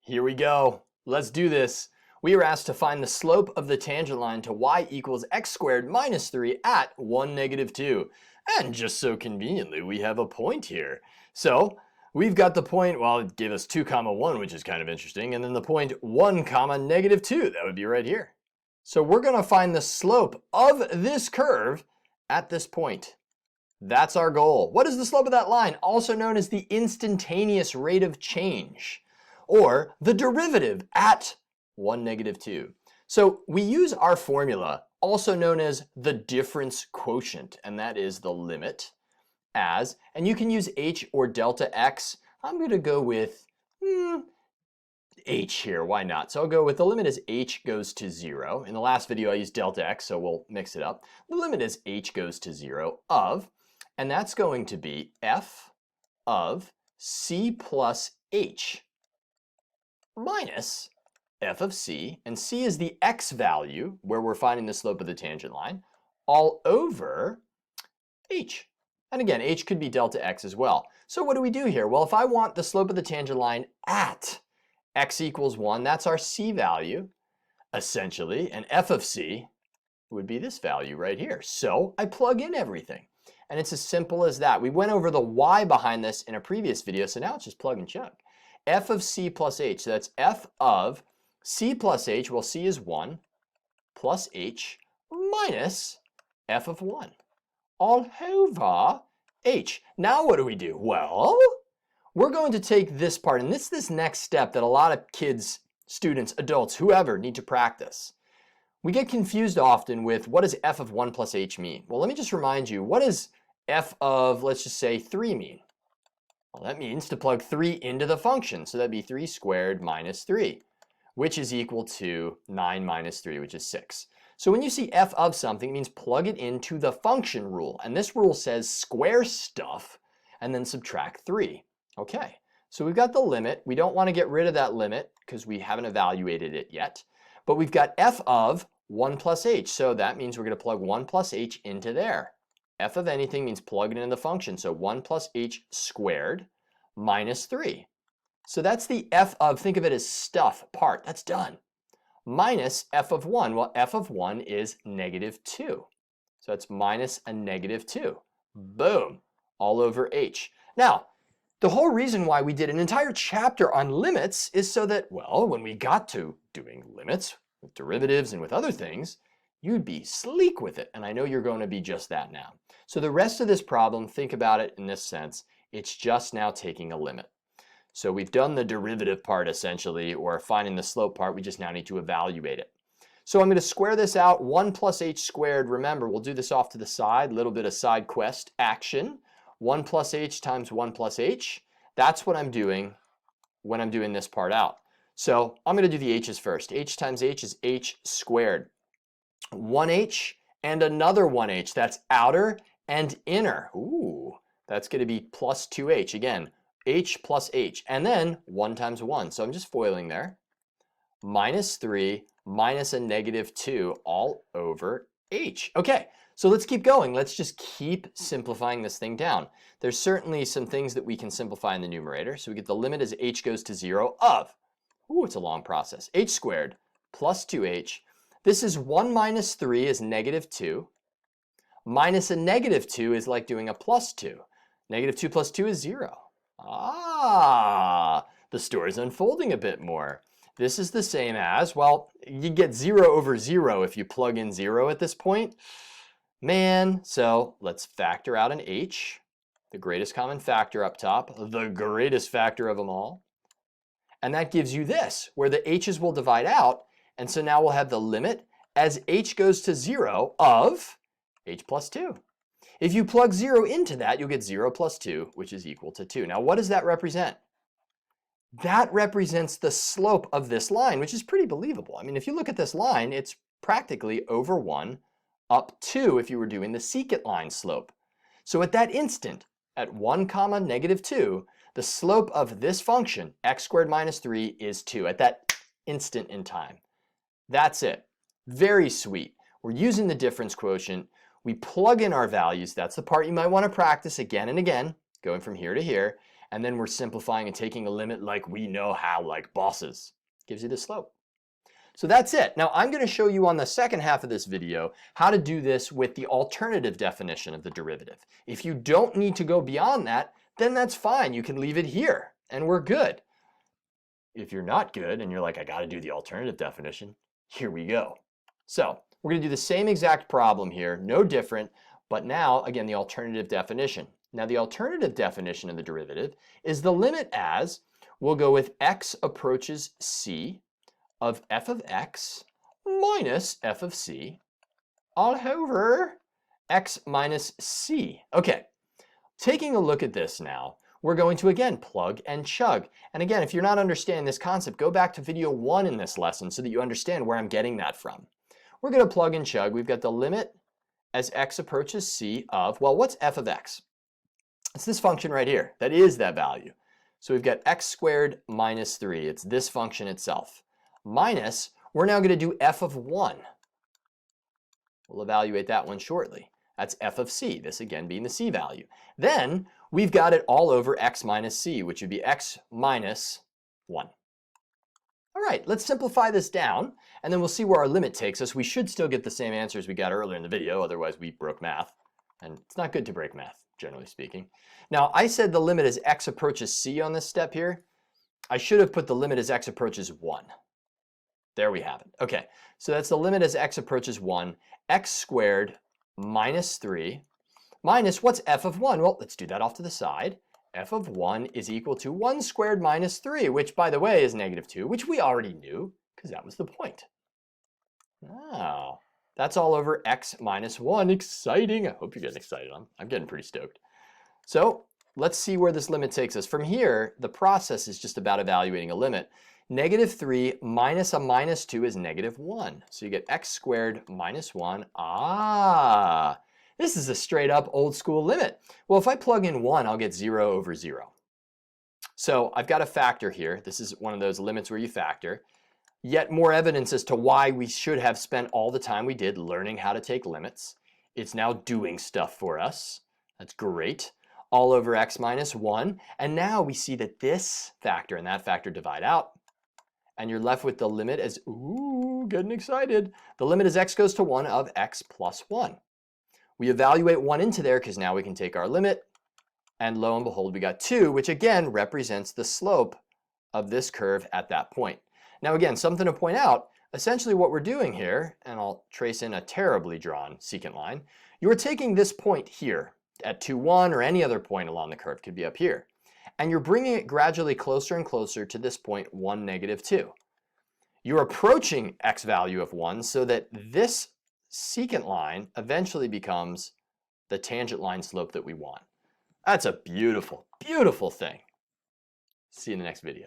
Here we go. Let's do this. We are asked to find the slope of the tangent line to y equals x squared minus 3 at 1, negative 2. And just so conveniently, we have a point here. So we've got the point, well, it gave us 2, 1, which is kind of interesting, and then the point 1, negative 2. That would be right here. So we're going to find the slope of this curve at this point. That's our goal. What is the slope of that line? Also known as the instantaneous rate of change, or the derivative at 1, negative 2. So we use our formula, also known as the difference quotient, and that is the limit as, and you can use h or delta x. I'm going to go with h here, why not? So I'll go with the limit as h goes to 0. In the last video I used delta x, so we'll mix it up. The limit as h goes to 0 of, and that's going to be f of c plus h minus f of c, and c is the x value where we're finding the slope of the tangent line, all over h. And again, h could be delta x as well. So what do we do here? Well, if I want the slope of the tangent line at x equals 1, that's our c value, essentially, and f of c would be this value right here. So I plug in everything, and it's as simple as that. We went over the y behind this in a previous video, so now it's just plug and chug. F of c plus h, so that's f of c plus h, well, c is 1, plus h minus f of 1, all over h. Now what do we do? Well, we're going to take this part, and this next step that a lot of kids, students, adults, whoever need to practice. We get confused often with what does f of 1 plus h mean? Well, let me just remind you, what does f of, let's just say, 3 mean? Well, that means to plug 3 into the function, so that'd be 3 squared minus 3, which is equal to 9 minus 3, which is 6. So when you see f of something, it means plug it into the function rule, and this rule says square stuff and then subtract 3. Okay, so we've got the limit. We don't want to get rid of that limit because we haven't evaluated it yet, but we've got f of 1 plus h, so that means we're going to plug 1 plus h into there. F of anything means plug it into the function, so 1 plus h squared minus 3. So that's the f of, think of it as stuff, part, that's done. Minus f of 1, well, f of 1 is negative 2. So that's minus a negative 2. Boom, all over h. Now, the whole reason why we did an entire chapter on limits is so that, well, when we got to doing limits with derivatives and with other things, you'd be sleek with it, and I know you're going to be just that now. So the rest of this problem, think about it in this sense, it's just now taking a limit. So we've done the derivative part essentially, or finding the slope part, we just now need to evaluate it. So I'm going to square this out, 1 plus h squared, remember, we'll do this off to the side, a little bit of side quest action. 1 plus h times 1 plus h, that's what I'm doing when I'm doing this part out. So I'm going to do the h's first. H times h is h squared. 1h and another 1h, that's outer and inner. Ooh, that's going to be plus 2h. Again, h plus h, and then 1 times 1. So I'm just foiling there. Minus 3 minus a negative 2 all over h. Okay, so let's keep going. Let's just keep simplifying this thing down. There's certainly some things that we can simplify in the numerator. So we get the limit as h goes to 0 of, ooh, it's a long process, h squared plus 2h. This is 1 minus 3 is negative 2. Minus a negative 2 is like doing a plus 2. Negative 2 plus 2 is 0. Ah, the story's unfolding a bit more. This is the same as, well, you get 0 over 0 if you plug in 0 at this point. Man, so let's factor out an h, the greatest common factor up top, the greatest factor of them all. And that gives you this, where the h's will divide out, and so now we'll have the limit as h goes to 0 of h plus 2. If you plug 0 into that, you'll get 0 plus 2, which is equal to 2. Now, what does that represent? That represents the slope of this line, which is pretty believable. I mean, if you look at this line, it's practically over 1 up 2 if you were doing the secant line slope. So at that instant, at 1 comma negative 2, the slope of this function, x squared minus 3, is 2 at that instant in time. That's it. Very sweet. We're using the difference quotient. We plug in our values. That's the part you might want to practice again and again, going from here to here. and then we're simplifying and taking a limit like we know how, like bosses. Gives you the slope. So that's it. Now I'm going to show you on the second half of this video how to do this with the alternative definition of the derivative. If you don't need to go beyond that, then that's fine. You can leave it here and we're good. If you're not good and you're like, I got to do the alternative definition, here we go. So we're going to do the same exact problem here, no different, but now, again, the alternative definition. Now the alternative definition of the derivative is the limit as, we'll go with x approaches c of f of x minus f of c all over x minus c. Okay, taking a look at this now, we're going to again plug and chug. And again, if you're not understanding this concept, go back to video 1 in this lesson so that you understand where I'm getting that from. We're going to plug and chug. We've got the limit as x approaches c of, well, what's f of x? It's this function right here. That is that value. So we've got x squared minus 3. It's this function itself. Minus, we're now going to do f of 1. We'll evaluate that one shortly. That's f of c, this again being the c value. Then we've got it all over x minus c, which would be x minus 1. All right, let's simplify this down, and then we'll see where our limit takes us. We should still get the same answers we got earlier in the video, otherwise we broke math. And it's not good to break math, generally speaking. Now, I said the limit as x approaches c on this step here. I should have put the limit as x approaches 1. There we have it. Okay, so that's the limit as x approaches 1, x squared minus 3, minus what's f of 1? Well, let's do that off to the side. F of 1 is equal to 1 squared minus 3, which, by the way, is negative 2, which we already knew, because that was the point. Oh, that's all over x minus 1. Exciting. I hope you're getting excited. I'm getting pretty stoked. So let's see where this limit takes us. From here, the process is just about evaluating a limit. Negative 3 minus a minus 2 is negative 1. So you get x squared minus 1. Ah, this is a straight up old school limit. Well, if I plug in 1, I'll get 0 over 0. So I've got a factor here. This is one of those limits where you factor. Yet more evidence as to why we should have spent all the time we did learning how to take limits. It's now doing stuff for us. That's great. All over x minus 1. And now we see that this factor and that factor divide out. And you're left with the limit as, ooh, getting excited. The limit as x goes to 1 of x plus 1. We evaluate 1 into there because now we can take our limit. And lo and behold, we got 2, which again represents the slope of this curve at that point. Now again, something to point out, essentially what we're doing here, and I'll trace in a terribly drawn secant line, you're taking this point here at 2, 1, or any other point along the curve, could be up here. And you're bringing it gradually closer and closer to this point, 1, negative 2. You're approaching x value of 1 so that this secant line eventually becomes the tangent line slope that we want. That's a beautiful, beautiful thing. See you in the next video.